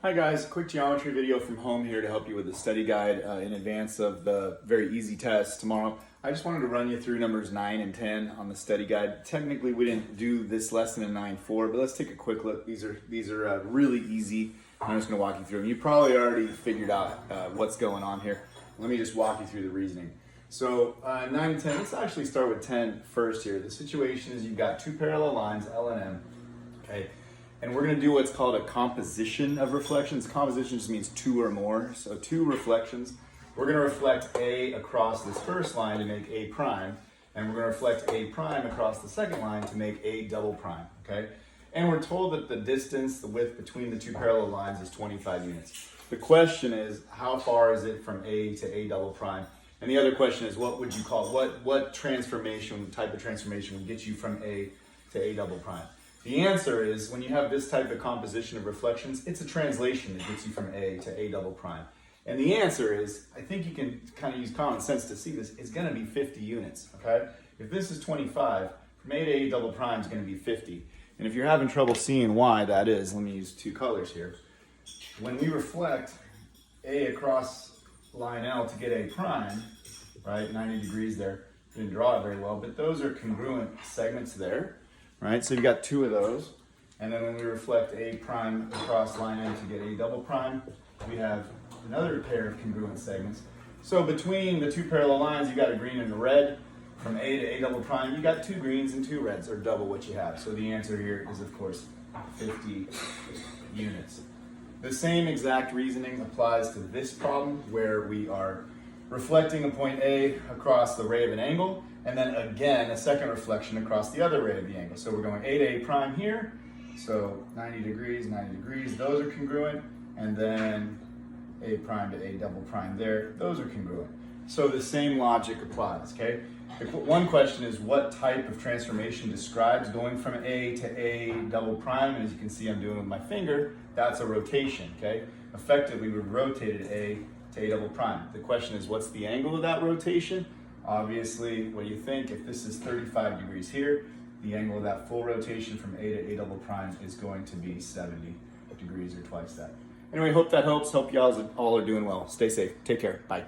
Hi guys, quick geometry video from home here to help you with the study guide in advance of the very easy test tomorrow. I just wanted to run you through numbers 9 and 10 on the study guide. Technically we didn't do this lesson in 9.4, but let's take a quick look. These are really easy. I'm just going to walk you through them. You probably already figured out what's going on here. Let me just walk you through the reasoning. So 9 and 10, let's actually start with 10 first here. The situation is you've got two parallel lines, L and M, okay? And we're going to do what's called a composition of reflections. Composition just means two or more. So two reflections. We're going to reflect A across this first line to make A prime. And we're going to reflect A prime across the second line to make A double prime. Okay? And we're told that the distance, the width between the two parallel lines is 25 units. The question is, how far is it from A to A double prime? And the other question is, what would you call it? What transformation, type of transformation would get you from A to A double prime? The answer is, when you have this type of composition of reflections, it's a translation that gets you from A to A double prime. And the answer is, I think you can kind of use common sense to see this, it's going to be 50 units, okay? If this is 25, from A to A double prime is going to be 50. And if you're having trouble seeing why that is, let me use two colors here. When we reflect A across line L to get A prime, right, 90 degrees there, didn't draw it very well, but those are congruent segments there. Right, so you've got two of those, and then when we reflect A prime across line M to get A double prime, we have another pair of congruent segments. So between the two parallel lines, you got a green and a red. From A to A double prime, you got two greens and two reds, or double what you have. So the answer here is, of course, 50 units. The same exact reasoning applies to this problem, where we are reflecting a point A across the ray of an angle, and then again a second reflection across the other ray of the angle. So we're going A to A prime here, so 90 degrees, those are congruent, and then A prime to A double prime there, those are congruent. So the same logic applies, okay? One question is, what type of transformation describes going from A to A double prime? And as you can see I'm doing with my finger, that's a rotation, okay? Effectively we've rotated A to A double prime. The question is, what's the angle of that rotation? Obviously, what do you think? If this is 35 degrees here, the angle of that full rotation from A to A double prime is going to be 70 degrees, or twice that. Anyway, hope that helps. Hope y'all all are doing well. Stay safe. Take care. Bye.